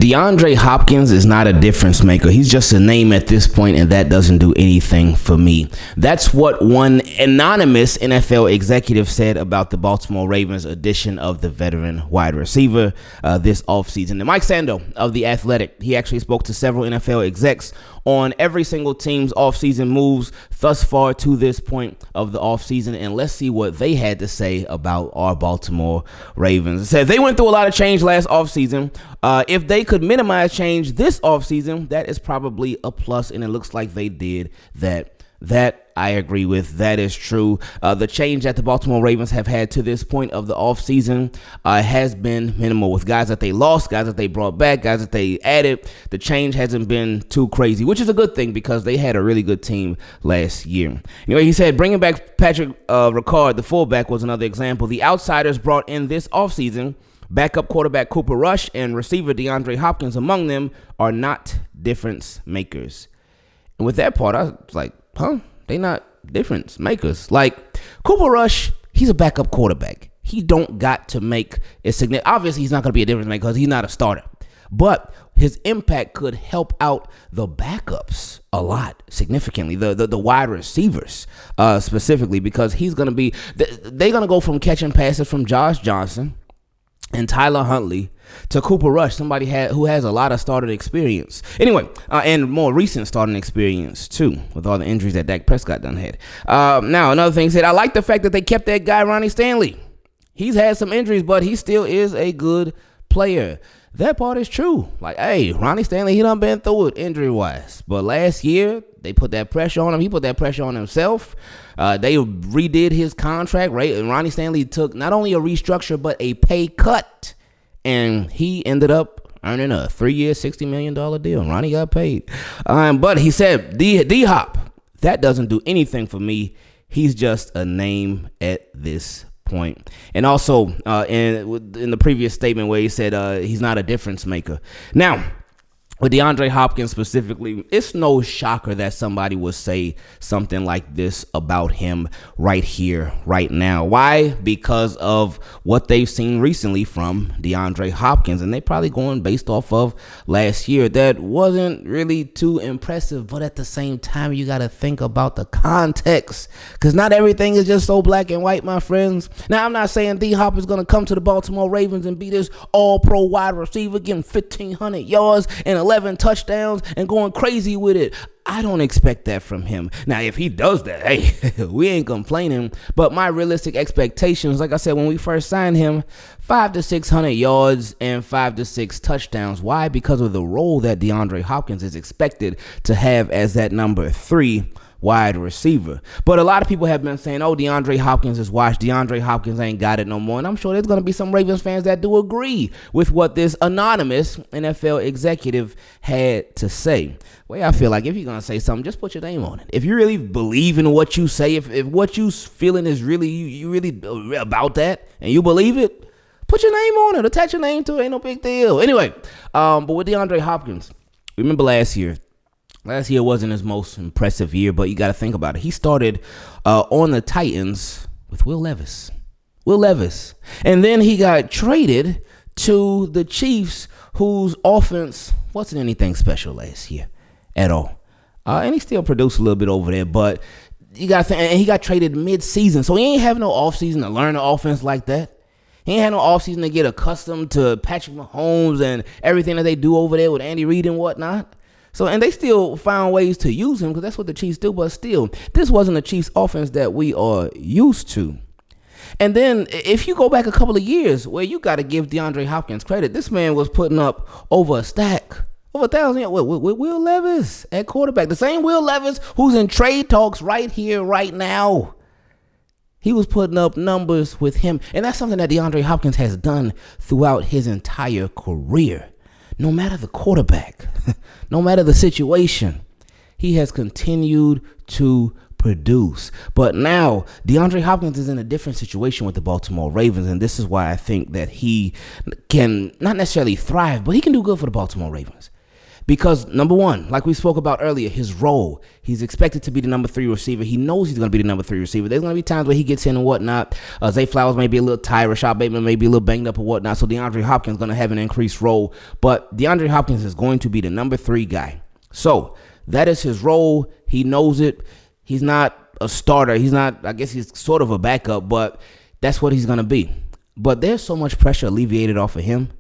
DeAndre Hopkins is not a difference maker. He's just a name at this point, and that doesn't do anything for me. That's what one anonymous NFL executive said about the Baltimore Ravens addition of the veteran wide receiver this offseason. And Mike Sando of The Athletic, he actually spoke to several NFL execs on every single team's offseason moves thus far to this point of the offseason. And let's see what they had to say about our Baltimore Ravens. It said they went through a lot of change last offseason. If they could minimize change this offseason, that is probably a plus, and it looks like they did that. That I agree with. That is true. The change that the Baltimore Ravens have had to this point of the offseason has been minimal. With guys that they lost, guys that they brought back, guys that they added, the change hasn't been too crazy, which is a good thing because they had a really good team last year. Anyway, he said bringing back Patrick Ricard, the fullback, was another example. The outsiders brought in this offseason, backup quarterback Cooper Rush and receiver DeAndre Hopkins among them, are not difference makers. And with that part, I was like, they not difference makers. Like, Cooper Rush, he's a backup quarterback. He don't got to make a significant. Obviously, he's not going to be a difference maker because he's not a starter. But his impact could help out the backups a lot, significantly. The wide receivers specifically, because he's going to be. They're going to go from catching passes from Josh Johnson and Tyler Huntley to Cooper Rush, somebody who has a lot of starting experience. Anyway, and more recent starting experience, too, with all the injuries that Dak Prescott done had. Now, another thing he said, I like the fact that they kept that guy, Ronnie Stanley. He's had some injuries, but he still is a good player. That part is true. Like, hey, Ronnie Stanley, he done been through it injury-wise. But last year, they put that pressure on him. He put that pressure on himself. They redid his contract, right? And Ronnie Stanley took not only a restructure, but a pay cut. And he ended up earning a 3-year, $60 million deal. Ronnie got paid. But he said, D-Hop, that doesn't do anything for me. He's just a name at this point. And also, in the previous statement where he said he's not a difference maker. Now, with DeAndre Hopkins specifically, it's no shocker that somebody would say something like this about him right here, right now. Why? Because of what they've seen recently from DeAndre Hopkins, and they're probably going based off of last year. That wasn't really too impressive, but at the same time, you got to think about the context, because not everything is just so black and white, my friends. Now, I'm not saying D-Hop is going to come to the Baltimore Ravens and be this all-pro wide receiver, getting 1,500 yards and 11 touchdowns and going crazy with it. I don't expect that from him. Now, if he does that, hey, we ain't complaining. But my realistic expectations, like I said, when we first signed him, 500 to 600 yards and 5 to 6 touchdowns. Why? Because of the role that DeAndre Hopkins is expected to have as that number 3 wide receiver. But a lot of people have been saying, oh, DeAndre Hopkins is washed. DeAndre Hopkins ain't got it no more. And I'm sure there's going to be some Ravens fans that do agree with what this anonymous NFL executive had to say. Well, I feel like if you're going to say something, just put your name on it. If you really believe in what you say, if what you feeling is really, you really about that and you believe it, put your name on it. Attach your name to it. Ain't no big deal. Anyway, but with DeAndre Hopkins, remember last year wasn't his most impressive year, but you got to think about it. He started on the Titans with Will Levis. And then he got traded to the Chiefs, whose offense wasn't anything special last year at all. And he still produced a little bit over there, but you got to think, and he got traded mid-season, so he ain't have no offseason to learn the offense like that. He ain't had no offseason to get accustomed to Patrick Mahomes and everything that they do over there with Andy Reid and whatnot. So, and they still found ways to use him because that's what the Chiefs do. But still, this wasn't the Chiefs offense that we are used to. And then if you go back a couple of years, where you got to give DeAndre Hopkins credit, this man was putting up over a stack, over 1,000 with Will Levis at quarterback. The same Will Levis who's in trade talks right here, right now. He was putting up numbers with him. And that's something that DeAndre Hopkins has done throughout his entire career. No matter the quarterback, no matter the situation, he has continued to produce. But now DeAndre Hopkins is in a different situation with the Baltimore Ravens, and this is why I think that he can not necessarily thrive, but he can do good for the Baltimore Ravens. Because, number one, like we spoke about earlier, his role, he's expected to be the number 3 receiver. He knows he's going to be the number 3 receiver. There's going to be times where he gets in and whatnot. Zay Flowers may be a little tired. Rashad Bateman may be a little banged up or whatnot. So DeAndre Hopkins is going to have an increased role. But DeAndre Hopkins is going to be the number 3 guy. So that is his role. He knows it. He's not a starter. He's not, I guess he's sort of a backup, but that's what he's going to be. But there's so much pressure alleviated off of him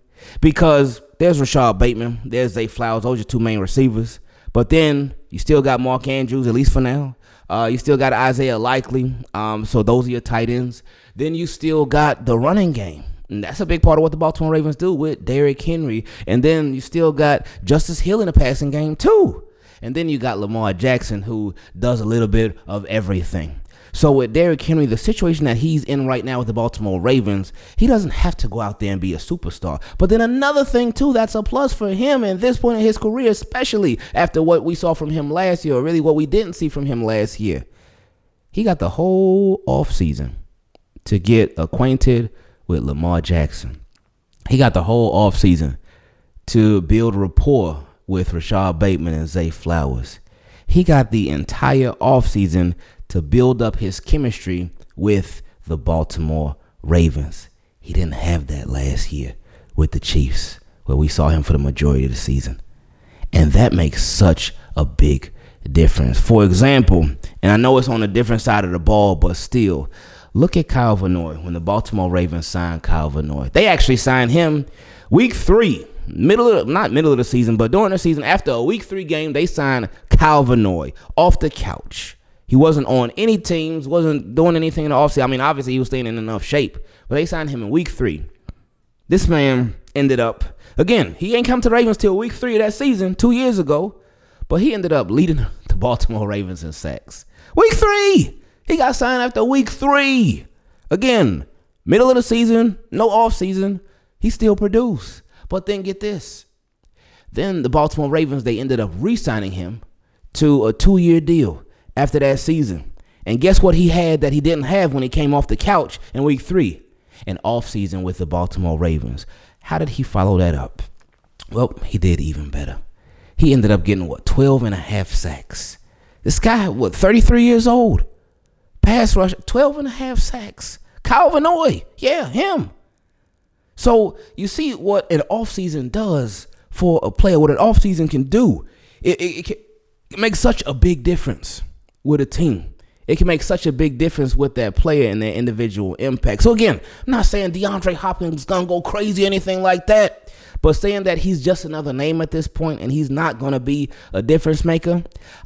because there's Rashad Bateman, there's Zay Flowers, those are 2 main receivers. But then you still got Mark Andrews, at least for now. You still got Isaiah Likely, so those are your tight ends. Then you still got the running game. And that's a big part of what the Baltimore Ravens do with Derrick Henry. And then you still got Justice Hill in the passing game too. And then you got Lamar Jackson, who does a little bit of everything. So with Derrick Henry, the situation that he's in right now with the Baltimore Ravens, he doesn't have to go out there and be a superstar. But then another thing, too, that's a plus for him at this point in his career, especially after what we saw from him last year, or really what we didn't see from him last year. He got the whole offseason to get acquainted with Lamar Jackson. He got the whole offseason to build rapport with Rashad Bateman and Zay Flowers. He got the entire offseason to build up his chemistry with the Baltimore Ravens. He didn't have that last year with the Chiefs, where we saw him for the majority of the season. And that makes such a big difference. For example, and I know it's on a different side of the ball, but still, look at Kyle Van when the Baltimore Ravens signed Kyle Van. They actually signed him week 3. Not middle of the season, but during the season, after a week 3 game, they signed Kyle Van off the couch. He wasn't on any teams, wasn't doing anything in the offseason. I mean, obviously, he was staying in enough shape, but they signed him in week 3. This man ended up, again, he ain't come to the Ravens till week 3 of that season 2 years ago, but he ended up leading the Baltimore Ravens in sacks. Week 3! He got signed after week 3. Again, middle of the season, no offseason, he still produced. But then get this. Then the Baltimore Ravens, they ended up re-signing him to a 2-year deal after that season. And guess what he had that he didn't have when he came off the couch in week 3? An offseason with the Baltimore Ravens. How did he follow that up? Well, he did even better. He ended up getting, 12 and a half sacks. This guy, 33 years old. Pass rush, 12 and a half sacks. Kyle Van yeah, him. So you see what an offseason does for a player, what an offseason can do. It makes such a big difference with a team. It can make such a big difference with that player and their individual impact. So again, I'm not saying DeAndre Hopkins is going to go crazy or anything like that, but saying that he's just another name at this point and he's not going to be a difference maker,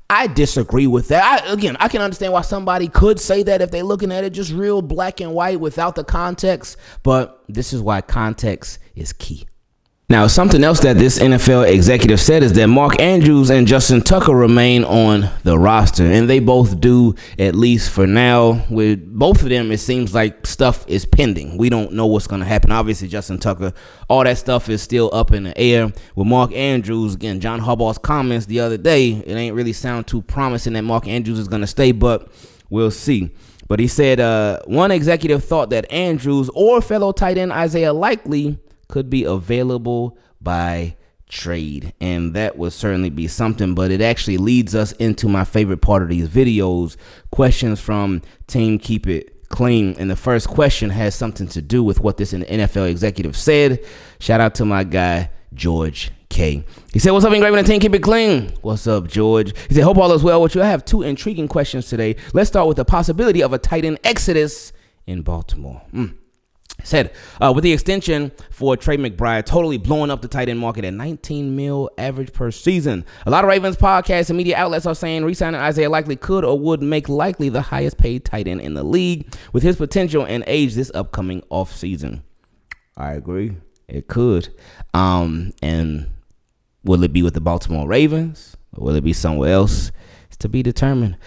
I disagree with that. I can understand why somebody could say that if they're looking at it just real black and white without the context, but this is why context is key. Now, something else that this NFL executive said is that Mark Andrews and Justin Tucker remain on the roster, and they both do, at least for now. With both of them, it seems like stuff is pending. We don't know what's going to happen. Obviously, Justin Tucker, all that stuff is still up in the air. With Mark Andrews, again, John Harbaugh's comments the other day, it ain't really sound too promising that Mark Andrews is going to stay, but we'll see. But he said one executive thought that Andrews or fellow tight end Isaiah Likely could be available by trade, and that would certainly be something. But it actually leads us into my favorite part of these videos, questions from Team Keep It Clean. And the first question has something to do with what this NFL executive said. Shout out to my guy George K. He said, "What's up, Ingravenvids and Team Keep It Clean?" What's up, George? He said, "Hope all is well with you. I have 2 intriguing questions today. Let's start with the possibility of a tight end exodus in Baltimore." Said, with the extension for Trey McBride totally blowing up the tight end market at $19 million average per season. A lot of Ravens podcasts and media outlets are saying re-signing Isaiah Likely could or would make Likely the highest paid tight end in the league with his potential and age this upcoming offseason. I agree. It could. And will it be with the Baltimore Ravens or will it be somewhere else? It's to be determined.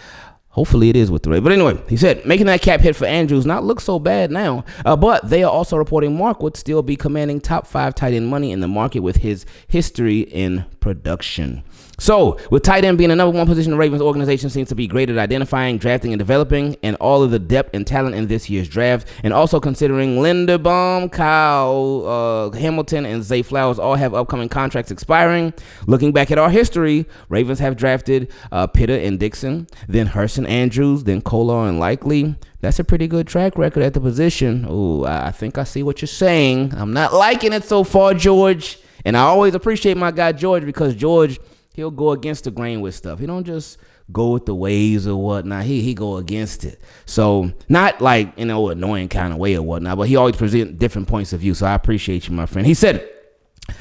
Hopefully it is with the Ravens. But anyway, he said, making that cap hit for Andrews not look so bad now. But they are also reporting Mark would still be commanding top 5 tight end money in the market with his history in production. So, with tight end being the number one position, the Ravens organization seems to be great at identifying, drafting, and developing, and all of the depth and talent in this year's draft. And also considering Linderbaum, Kyle Hamilton, and Zay Flowers all have upcoming contracts expiring. Looking back at our history, Ravens have drafted Pitta and Dixon, then Hurst and Andrews, then Kolar and Likely. That's a pretty good track record at the position. Oh, I think I see what you're saying. I'm not liking it so far, George. And I always appreciate my guy George, because George, he'll go against the grain with stuff. He don't just go with the waves or whatnot. He go against it. So not like, annoying kind of way or whatnot, but he always presents different points of view. So I appreciate you, my friend. He said,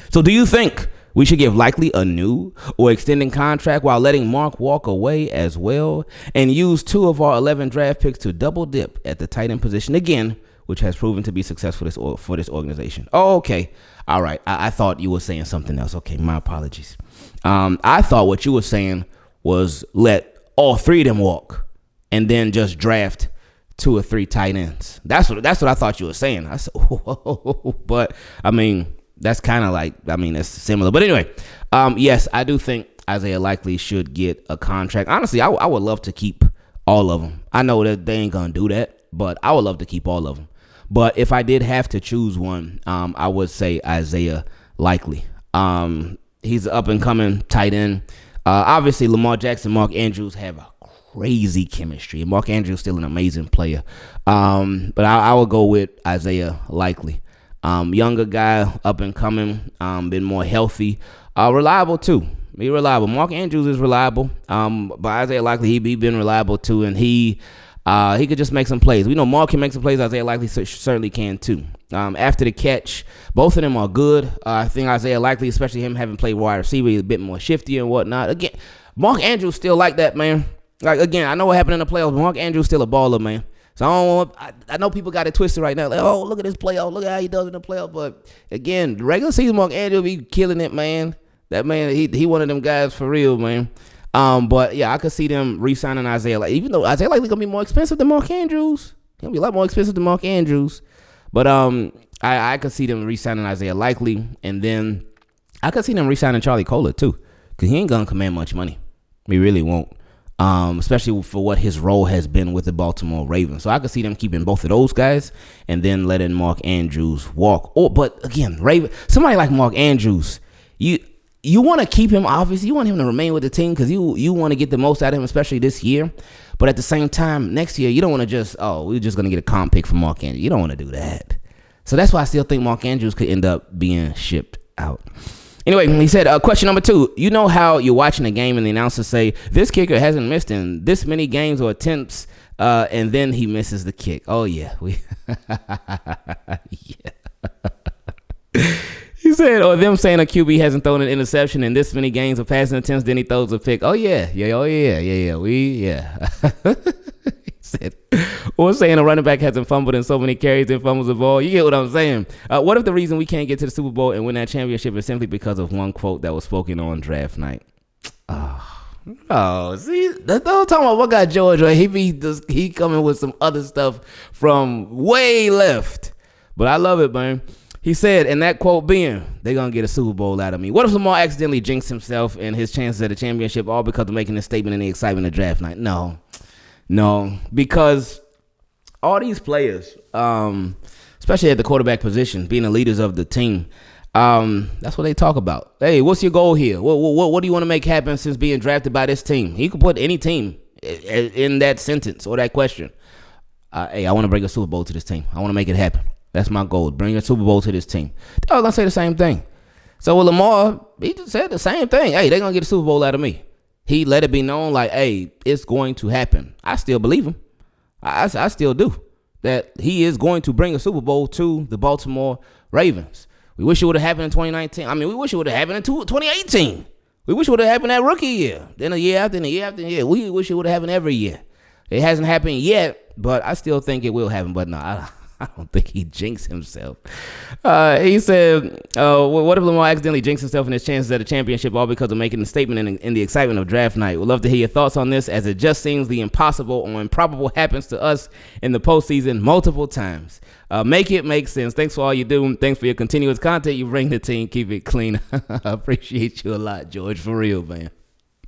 so do you think we should give Likely a new or extending contract while letting Mark walk away as well, and use 2 of our 11 draft picks to double dip at the tight end position again, which has proven to be successful for this organization? Oh, okay. All right. I thought you were saying something else. Okay, my apologies. I thought what you were saying was let all 3 of them walk and then just draft 2 or 3 tight ends. That's what I thought you were saying. I said, whoa. But I mean, that's kind of like, that's similar. But anyway, yes, I do think Isaiah Likely should get a contract. Honestly, I would love to keep all of them. I know that they ain't gonna do that, but I would love to keep all of them. But if I did have to choose one, I would say Isaiah Likely. He's an up-and-coming tight end. Obviously, Lamar Jackson, Mark Andrews have a crazy chemistry. And Mark Andrews is still an amazing player. But I would go with Isaiah Likely. Younger guy, up-and-coming, been more healthy. Reliable, too. Be reliable. Mark Andrews is reliable. But Isaiah Likely, he been reliable, too. And he could just make some plays. We know Mark can make some plays. Isaiah Likely certainly can, too. After the catch, both of them are good. I think Isaiah Likely, especially him having played wide receiver, he's a bit more shifty and whatnot. Again, Mark Andrews still like that, man. Like, again, I know what happened in the playoffs, but Mark Andrews still a baller, man. So I know people got it twisted right now. Like, oh, look at this playoff. Look at how he does in the playoff. But, again, the regular season, Mark Andrews be killing it, man. That man, he one of them guys for real, man. But, yeah, I could see them re-signing Isaiah Likely. Even though Isaiah Likely going to be more expensive than Mark Andrews. He'll be a lot more expensive than Mark Andrews. But I could see them re-signing Isaiah Likely, and then I could see them re-signing Charlie Kolar too, because he ain't gonna command much money. He really won't, especially for what his role has been with the Baltimore Ravens. So I could see them keeping both of those guys and then letting Mark Andrews walk. But again, somebody like Mark Andrews, you want to keep him. Obviously, you want him to remain with the team because you want to get the most out of him, especially this year. But at the same time, next year, you don't want to just, we're just going to get a comp pick from Mark Andrews. You don't want to do that. So that's why I still think Mark Andrews could end up being shipped out. Anyway, he said, question number 2. You know how you're watching a game and the announcers say, this kicker hasn't missed in this many games or attempts, and then he misses the kick. Oh, yeah. Yeah. He said, or them saying a QB hasn't thrown an interception in this many games or passing attempts, then he throws a pick. Oh, yeah. He said, or saying a running back hasn't fumbled in so many carries and fumbles the ball. You get what I'm saying? What if the reason we can't get to the Super Bowl and win that championship is simply because of one quote that was spoken on draft night? Oh, see, that's what I'm talking about. What got George, right? He coming with some other stuff from way left. But I love it, man. He said, and that quote being, they're going to get a Super Bowl out of me. What if Lamar accidentally jinxed himself and his chances at a championship all because of making this statement and the excitement of draft night? No, because all these players, especially at the quarterback position, being the leaders of the team, that's what they talk about. Hey, what's your goal here? What do you want to make happen since being drafted by this team? He could put any team in that sentence or that question. Hey, I want to bring a Super Bowl to this team. I want to make it happen. That's my goal. Bring a Super Bowl to this team. I was going to say the same thing. So with Lamar, he just said the same thing. Hey, they're going to get a Super Bowl out of me. He let it be known like, hey, it's going to happen. I still believe him. I still do. That he is going to bring a Super Bowl to the Baltimore Ravens. We wish it would have happened in 2019. I mean, we wish it would have happened in 2018. We wish it would have happened that rookie year. Then a year after and a year after. Yeah, we wish it would have happened every year. It hasn't happened yet, but I still think it will happen. But no, I don't think he jinxed himself. He said, what if Lamar accidentally jinxed himself and his chances at a championship all because of making a statement in the excitement of draft night? Would love to hear your thoughts on this, as it just seems the impossible or improbable happens to us in the postseason multiple times. Make it make sense. Thanks for all you do. Thanks for your continuous content you bring the team. Keep it clean. I appreciate you a lot, George. For real, man.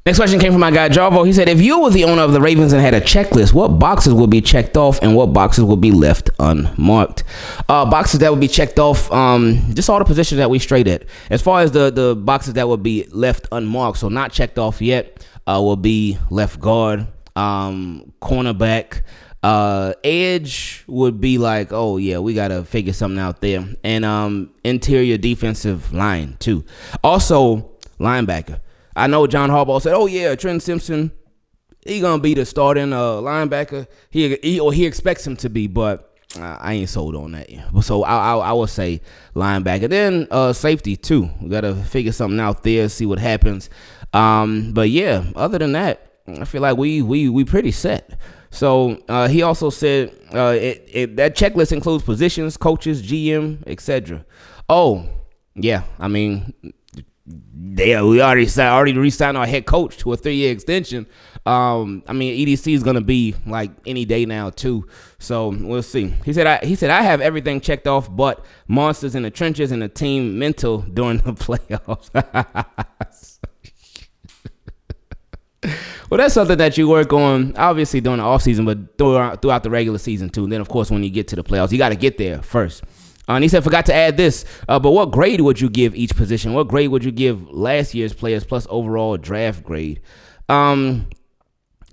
Next question came from my guy Jarvo. He said, if you were the owner of the Ravens and had a checklist, what boxes would be checked off and what boxes would be left unmarked? Boxes that would be checked off, just all the positions that we straight at. As far as the boxes that would be left unmarked, so not checked off yet, will be left guard, cornerback, edge would be like, oh yeah, we got to figure something out there. And interior defensive line too. Also, linebacker. I know John Harbaugh said, oh yeah, Trent Simpson, he gonna be the starting linebacker. He expects him to be, but I ain't sold on that yet. So I will say linebacker. Then safety too. We gotta figure something out there, see what happens. But yeah, other than that, I feel like we pretty set. So he also said that checklist includes positions, coaches, GM, etc. Oh yeah, I mean. We already re-signed our head coach to a 3-year extension. I mean, EDC is gonna be like any day now too. So we'll see. He said I have everything checked off, but monsters in the trenches and the team mental during the playoffs. Well, that's something that you work on, obviously during the offseason, but throughout the regular season too. And then of course, when you get to the playoffs, you got to get there first. And he said, forgot to add this, but what grade would you give each position? What grade would you give last year's players plus overall draft grade?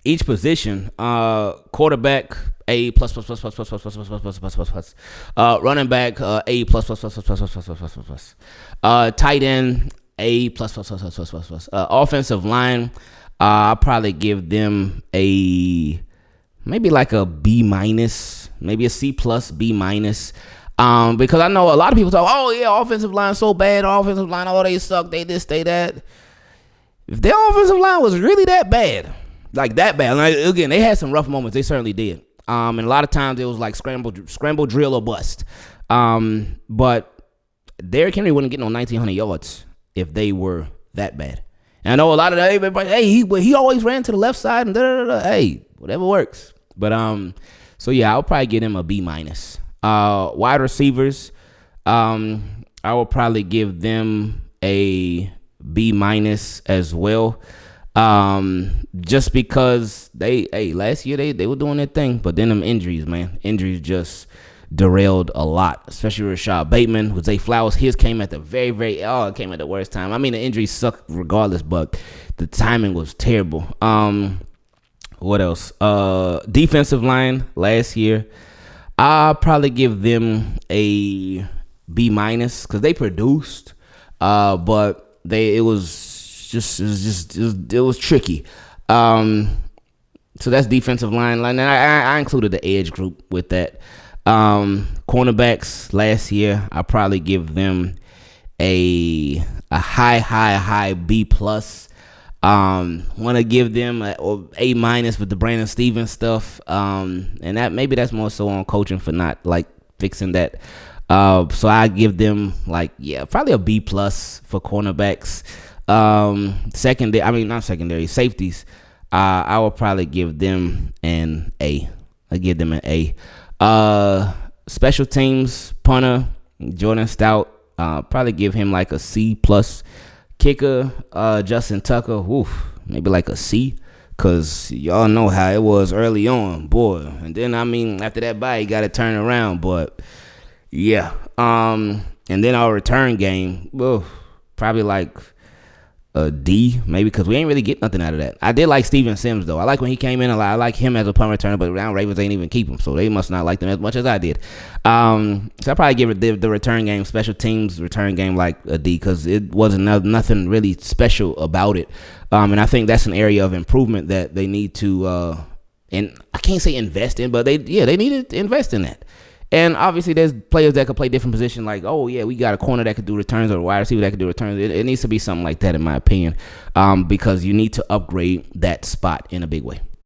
Each position, quarterback, A plus. Running back, A plus. Tight end, A plus. Offensive line, I'll probably give them maybe like a B minus, maybe a C plus, B minus. Because I know a lot of people talk, oh yeah, offensive line so bad, offensive line, oh they suck, they this, they that. If their offensive line was really that bad, like that bad, like, again, they had some rough moments, they certainly did. And a lot of times it was like scramble drill or bust. But Derrick Henry wouldn't get no 1,900 yards if they were that bad. And I know a lot of everybody, hey, he always ran to the left side and hey, whatever works. But so yeah, I'll probably give him a B minus. Wide receivers, I will probably give them a B minus as well. Just because last year they were doing their thing, but then them injuries just derailed a lot, especially Rashad Bateman. With Zay Flowers, his came at the it came at the worst time. I mean, the injuries sucked regardless, but the timing was terrible. What else? Defensive line last year, I'll probably give them a B minus because they produced, but it was tricky. So that's defensive line. And I included the edge group with that. Cornerbacks last year, I'll probably give them a high B plus. Want to give them A minus with the Brandon Stevens stuff, and that's more so on coaching for not like fixing that. So I give them probably a B plus for cornerbacks. Safeties. I will probably give them an A. I give them an A. Special teams punter Jordan Stout. Probably give him like a C plus. Kicker, Justin Tucker, maybe like a C, because y'all know how it was early on, boy. And then, after that bye, he got to turn around, but yeah. And then our return game, probably like a D, maybe, because we ain't really get nothing out of that. I did like Steven Sims, though. I like when he came in. I like him as a punt returner, but now Ravens ain't even keep him, so they must not like them as much as I did. So I probably give it the return game, special teams return game, like a D, because it wasn't nothing really special about it. And I think that's an area of improvement that they need to, and I can't say invest in, but they need to invest in that. And obviously, there's players that could play different positions. Like, oh yeah, we got a corner that could do returns or a wide receiver that could do returns. It needs to be something like that, in my opinion, because you need to upgrade that spot in a big way.